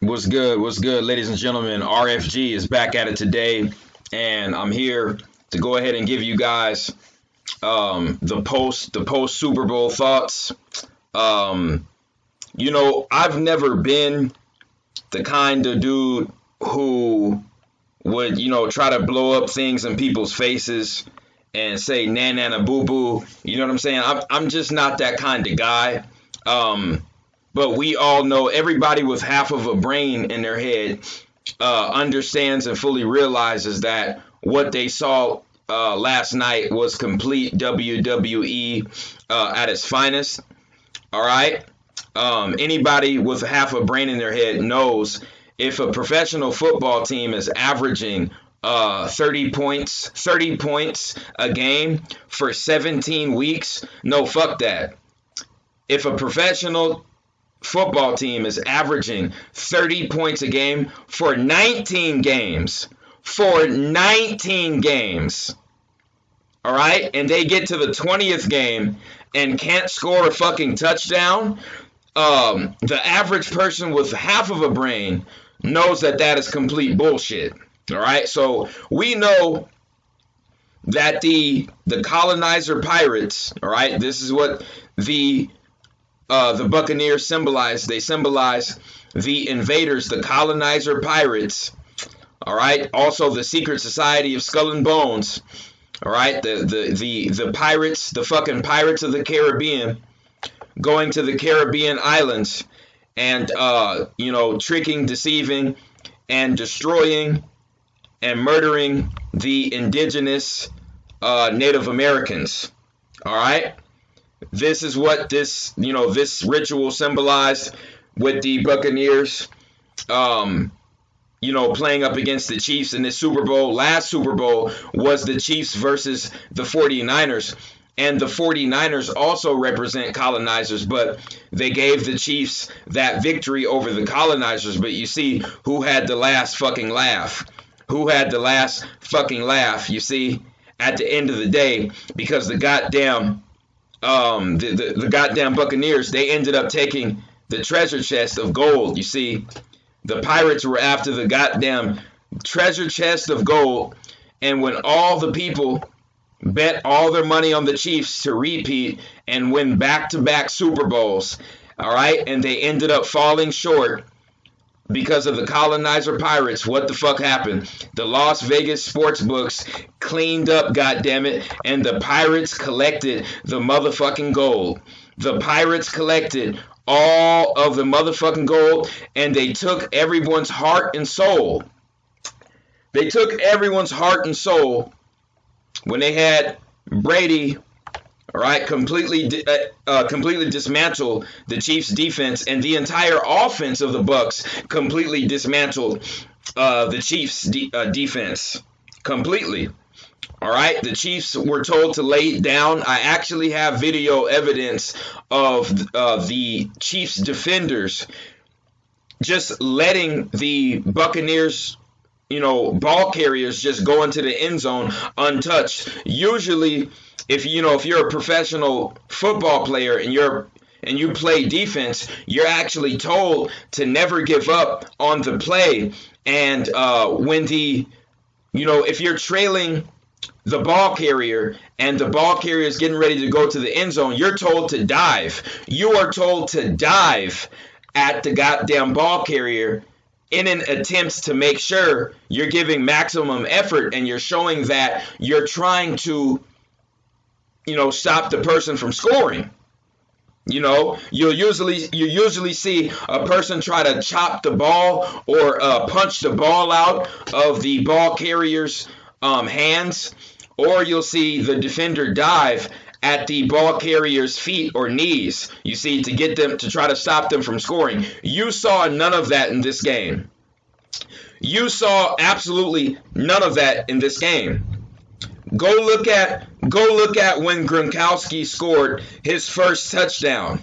What's good? What's good, ladies and gentlemen? RFG is back at it today, and I'm here to go ahead and give you guys the post Super Bowl thoughts. I've never been the kind of dude who would try to blow up things in people's faces and say na na na boo boo. You know what I'm saying? I'm just not that kind of guy. But we all know, everybody with half of a brain in their head understands and fully realizes that what they saw last night was complete WWE at its finest. All right. Anybody with half a brain in their head knows if a professional football team is averaging 30 points a game for 17 weeks, no, fuck that. If a professional football team is averaging 30 points a game for 19 games, all right, and they get to the 20th game and can't score a fucking touchdown, the average person with half of a brain knows that that is complete bullshit. All right, so we know that the colonizer pirates, all right, this is what the Buccaneers symbolize. They symbolize the invaders, the colonizer pirates. All right. Also, the secret society of Skull and Bones. All right. The pirates, the fucking pirates of the Caribbean, going to the Caribbean islands and tricking, deceiving, and destroying and murdering the indigenous Native Americans. All right. This is what this ritual symbolized with the Buccaneers, playing up against the Chiefs in this Super Bowl. Last Super Bowl was the Chiefs versus the 49ers. And the 49ers also represent colonizers, but they gave the Chiefs that victory over the colonizers. But you see who had the last fucking laugh. Who had the last fucking laugh, you see, at the end of the day, because the goddamn the goddamn Buccaneers, they ended up taking the treasure chest of gold. You see, the pirates were after the goddamn treasure chest of gold, and when all the people bet all their money on the Chiefs to repeat and win back-to-back Super Bowls, all right, and they ended up falling short because of the colonizer pirates, what the fuck happened? The Las Vegas sports books cleaned up, goddammit, and the pirates collected the motherfucking gold. The pirates collected all of the motherfucking gold, and they took everyone's heart and soul. They took everyone's heart and soul when they had Brady, all right, completely dismantled the Chiefs' defense, and the entire offense of the Bucs completely dismantled the Chiefs' defense completely. All right, the Chiefs were told to lay down. I actually have video evidence of the Chiefs' defenders just letting the Buccaneers, ball carriers just go into the end zone untouched. Usually, if you're a professional football player and you play defense, you're actually told to never give up on the play. And when if you're trailing the ball carrier and the ball carrier is getting ready to go to the end zone, you're told to dive. You are told to dive at the goddamn ball carrier in an attempt to make sure you're giving maximum effort and you're showing that you're trying to stop the person from scoring. You usually see a person try to chop the ball or punch the ball out of the ball carrier's hands, or you'll see the defender dive at the ball carrier's feet or knees, you see, to get them to try to stop them from scoring. You saw none of that in this game. You saw absolutely none of that in this game. Go look at when Gronkowski scored his first touchdown.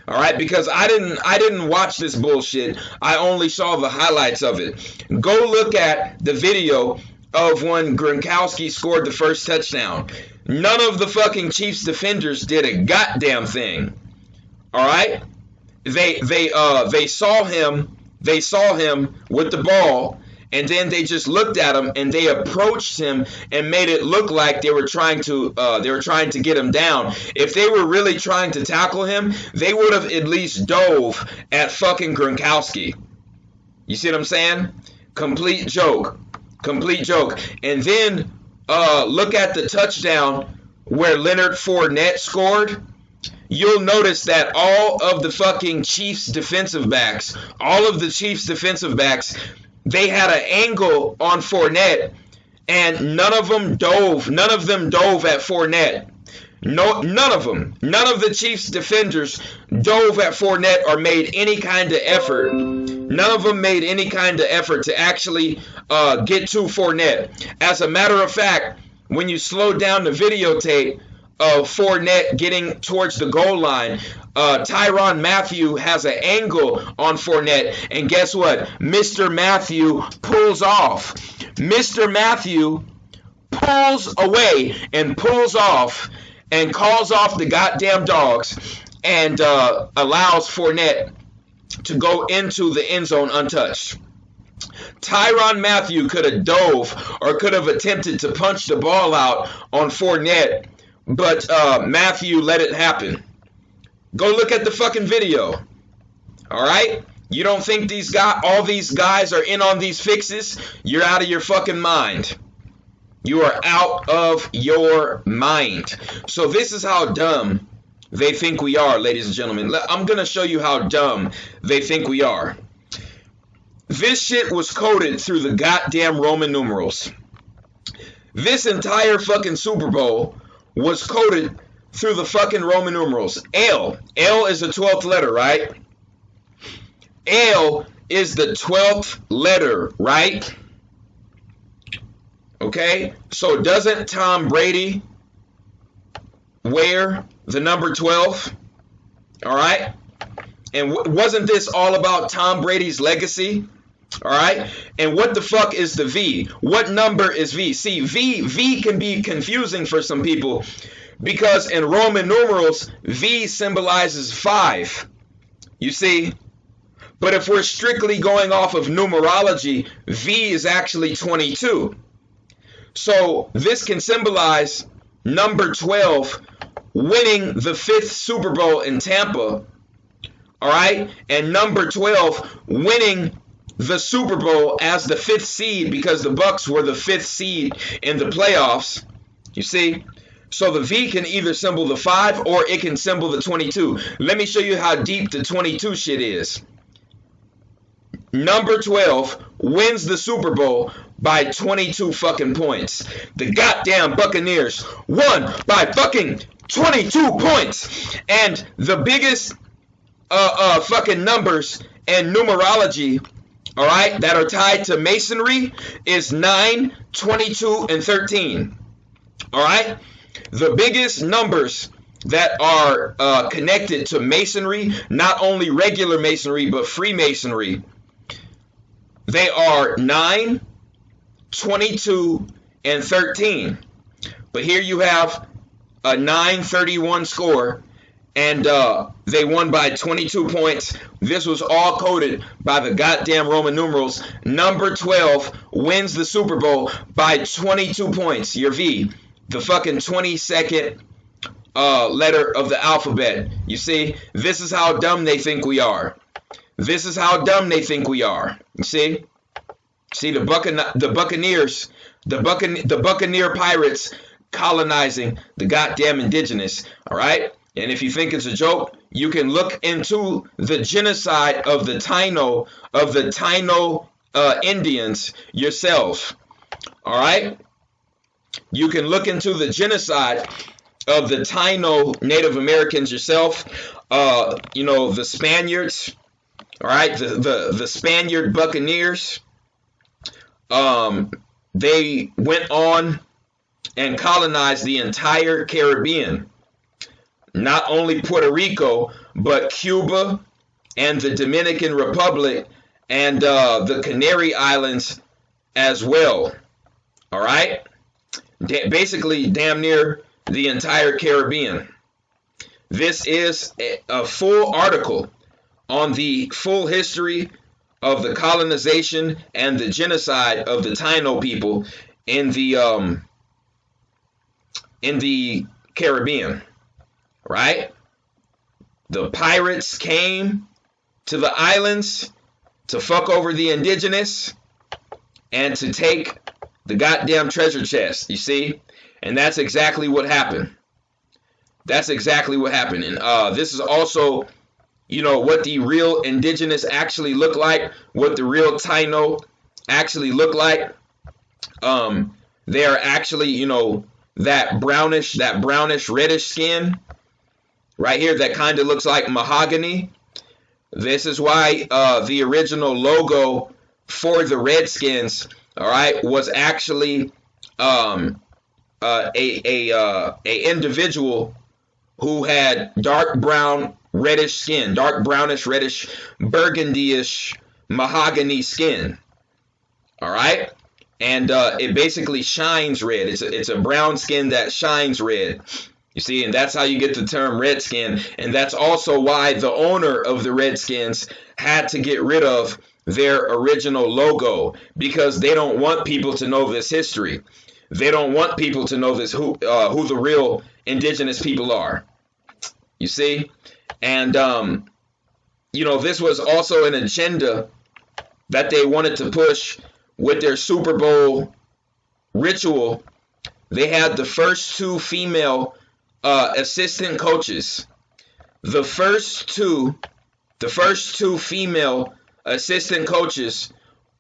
All right, because I didn't watch this bullshit. I only saw the highlights of it. Go look at the video of when Gronkowski scored the first touchdown. None of the fucking Chiefs defenders did a goddamn thing. All right? They saw him They saw him with the ball, and then they just looked at him and they approached him and made it look like they were trying to get him down. If they were really trying to tackle him, they would have at least dove at fucking Gronkowski. You see what I'm saying? Complete joke. Complete joke. And then look at the touchdown where Leonard Fournette scored. You'll notice that all of the fucking Chiefs defensive backs, they had an angle on Fournette, and none of them dove at Fournette. No, none of them. None of the Chiefs defenders dove at Fournette or made any kind of effort. None of them made any kind of effort to actually get to Fournette. As a matter of fact, when you slow down the videotape of Fournette getting towards the goal line, Tyrann Mathieu has an angle on Fournette, and guess what? Mr. Mathieu pulls off. Mr. Mathieu pulls away and pulls off and calls off the goddamn dogs and allows Fournette to go into the end zone untouched. Tyrann Mathieu could have dove or could have attempted to punch the ball out on Fournette, but Mathieu let it happen. Go look at the fucking video. All right? You don't think all these guys are in on these fixes? You're out of your fucking mind. You are out of your mind. So this is how dumb they think we are, ladies and gentlemen. I'm going to show you how dumb they think we are. This shit was coded through the goddamn Roman numerals. This entire fucking Super Bowl was coded through the fucking Roman numerals. L. L is the 12th letter, right? L is the 12th letter, right? Okay? So doesn't Tom Brady wear the number 12? All right? And wasn't this all about Tom Brady's legacy? All right? And what the fuck is the V? What number is V? See, V can be confusing for some people because in Roman numerals, V symbolizes 5. You see? But if we're strictly going off of numerology, V is actually 22. So this can symbolize number 12 winning the 5th Super Bowl in Tampa. All right? And number 12 winning the Super Bowl as the 5th seed because the Bucs were the 5th seed in the playoffs. You see? So the V can either symbol the 5 or it can symbol the 22. Let me show you how deep the 22 shit is. Number 12 wins the Super Bowl by 22 fucking points. The goddamn Buccaneers won by fucking 22 points. And the biggest fucking numbers and numerology, all right, that are tied to masonry is 9, 22, and 13. All right? The biggest numbers that are connected to masonry, not only regular masonry, but Freemasonry, they are 9, 22, and 13. But here you have a 931 score, and they won by 22 points. This was all coded by the goddamn Roman numerals. Number 12 wins the Super Bowl by 22 points. Your V, the fucking 22nd letter of the alphabet. You see, this is how dumb they think we are. This is how dumb they think we are. You see? See the Buccaneers, the Buccaneer pirates colonizing the goddamn indigenous. All right? And if you think it's a joke, you can look into the genocide of the Taino Indians yourself. All right? You can look into the genocide of the Taino Native Americans yourself. You know, the Spaniards. All right, the Spaniard Buccaneers, they went on and colonized the entire Caribbean. Not only Puerto Rico, but Cuba and the Dominican Republic and the Canary Islands as well. All right, basically damn near the entire Caribbean. This is a full article on the full history of the colonization and the genocide of the Taino people in the Caribbean, right? The pirates came to the islands to fuck over the indigenous and to take the goddamn treasure chest, you see? And that's exactly what happened. That's exactly what happened. And this is also, you know, what the real indigenous actually look like, what the real Taino actually look like. They are actually, you know, that brownish reddish skin right here that kind of looks like mahogany. This is why the original logo for the Redskins, all right, was actually a individual who had dark brown reddish skin, dark brownish reddish burgundyish mahogany skin, all right, and it basically shines red. It's a brown skin that shines red, you see, and that's how you get the term redskin. And that's also why the owner of the Redskins had to get rid of their original logo, because they don't want people to know this history. They don't want people to know this who the real indigenous people are. You see? And you know, this was also an agenda that they wanted to push with their Super Bowl ritual. They had the first two female assistant coaches. The first two female assistant coaches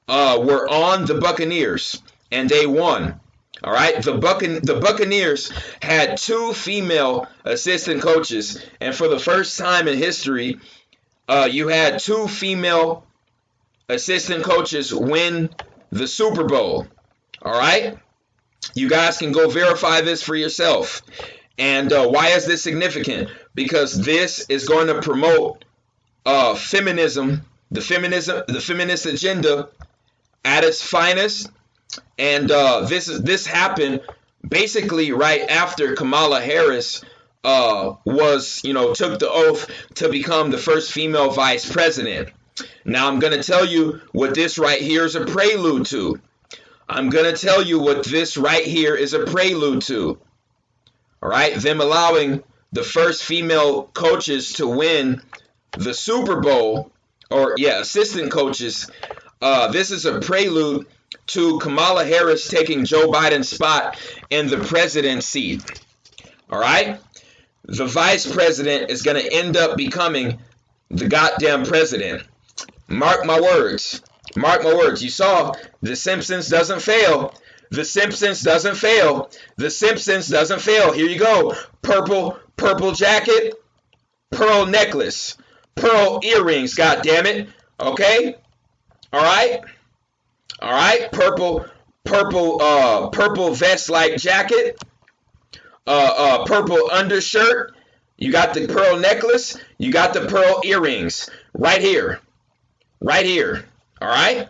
were on the Buccaneers, and they won. All right, the Buccaneers had two female assistant coaches, and for the first time in history, you had two female assistant coaches win the Super Bowl. All right, you guys can go verify this for yourself. And why is this significant? Because this is going to promote feminism, the feminist agenda at its finest. And this happened basically right after Kamala Harris was, you know, took the oath to become the first female vice president. Now I'm going to tell you what this right here is a prelude to. I'm going to tell you what this right here is a prelude to. All right, them allowing the first female coaches to win the Super Bowl, or yeah, assistant coaches. This is a prelude to Kamala Harris taking Joe Biden's spot in the president's seat. All right, the vice president is going to end up becoming the goddamn president. Mark my words. Mark my words. You saw The Simpsons doesn't fail. The Simpsons doesn't fail. The Simpsons doesn't fail. Here you go. Purple jacket, pearl necklace, pearl earrings, god damn it. Okay? All right? All right? Purple vest like jacket, purple undershirt. You got the pearl necklace, you got the pearl earrings right here. Right here. All right?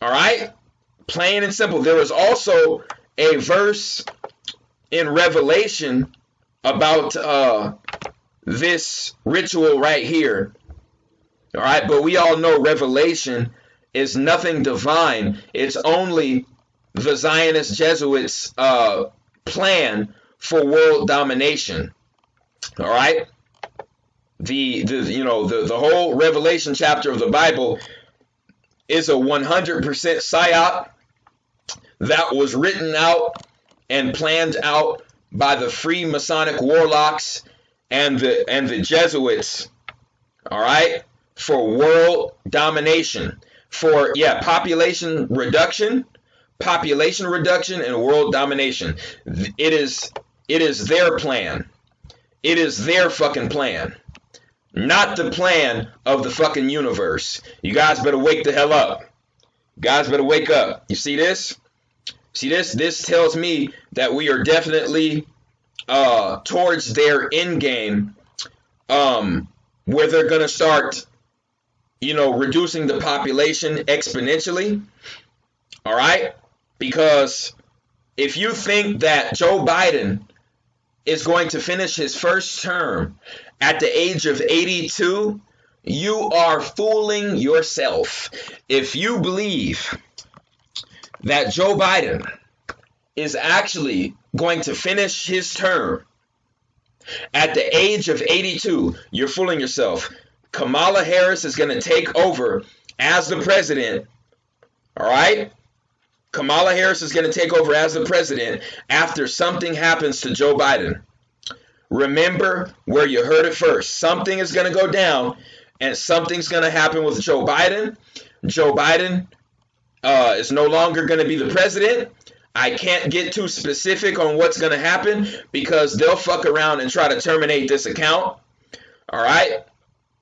All right? Plain and simple. There was also a verse in Revelation about this ritual right here. All right, but we all know Revelation is nothing divine. It's only the Zionist Jesuits' plan for world domination. All right, the whole Revelation chapter of the Bible is a 100% psyop that was written out and planned out by the free Masonic warlocks and the Jesuits, all right, for world domination, for population reduction and world domination. It is their plan. It is their fucking plan, not the plan of the fucking universe. You guys better wake the hell up. You guys better wake up. You see this? See this? This tells me that we are definitely towards their end game, where they're gonna start, reducing the population exponentially. All right, because if you think that Joe Biden is going to finish his first term at the age of 82 You are fooling yourself if you believe that Joe Biden is actually going to finish his term at the age of 82. You're fooling yourself. Kamala Harris is going to take over as the president. All right? Kamala Harris is going to take over as the president after something happens to Joe Biden. Remember where you heard it first. Something is going to go down, and something's going to happen with Joe Biden. Joe Biden is no longer going to be the president. I can't get too specific on what's going to happen because they'll fuck around and try to terminate this account. All right?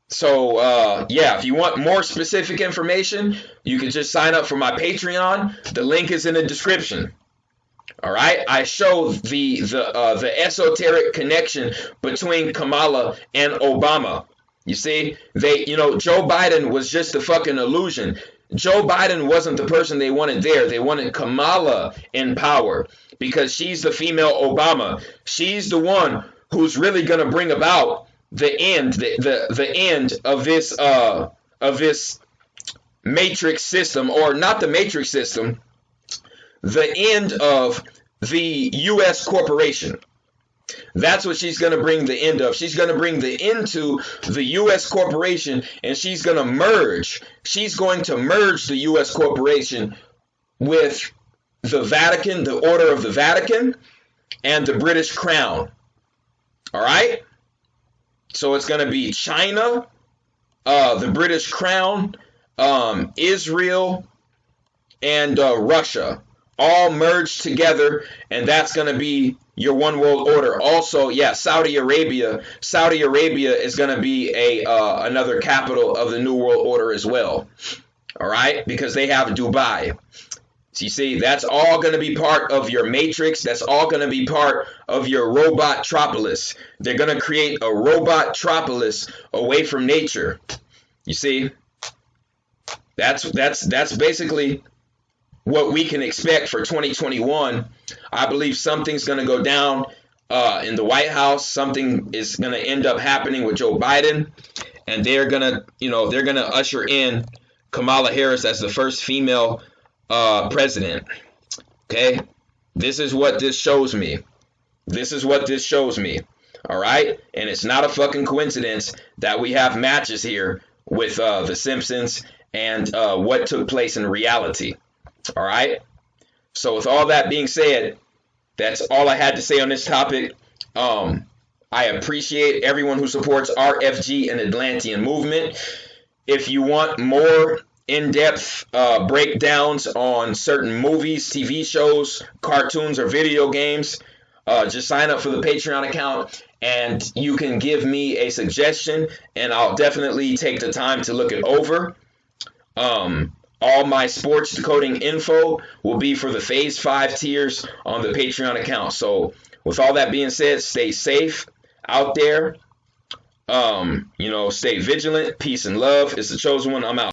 So, yeah, if you want more specific information, you can just sign up for my Patreon. The link is in the description. All right, I show the esoteric connection between Kamala and Obama. You see, Joe Biden was just a fucking illusion. Joe Biden wasn't the person they wanted there. They wanted Kamala in power because she's the female Obama. She's the one who's really going to bring about the end, the end of this matrix system, or not the matrix system, the end of the U.S. corporation. That's what she's going to bring the end of. She's going to bring the end to the U.S. corporation, and she's going to merge. She's going to merge the U.S. corporation with the Vatican, the Order of the Vatican, and the British Crown. All right? So it's going to be China, the British Crown, Israel, and Russia, all merged together, and that's going to be your one world order. Also, yeah, Saudi Arabia. Saudi Arabia is going to be another capital of the New World Order as well. All right, because they have Dubai. So you see, that's all going to be part of your matrix. That's all going to be part of your robot-tropolis. They're going to create a robot-tropolis away from nature. You see, that's basically what we can expect for 2021. I believe something's going to go down in the White House. Something is going to end up happening with Joe Biden, and they're going to usher in Kamala Harris as the first female president. Okay, this is what this shows me. This is what this shows me. All right, and it's not a fucking coincidence that we have matches here with The Simpsons and what took place in reality. All right. So with all that being said, that's all I had to say on this topic. I appreciate everyone who supports RFG and Atlantean movement. If you want more in-depth breakdowns on certain movies, TV shows, cartoons, or video games, just sign up for the Patreon account, and you can give me a suggestion, and I'll definitely take the time to look it over. All my sports decoding info will be for the Phase 5 tiers on the Patreon account. So with all that being said, stay safe out there. Stay vigilant. Peace and love. It's the Chosen One. I'm out.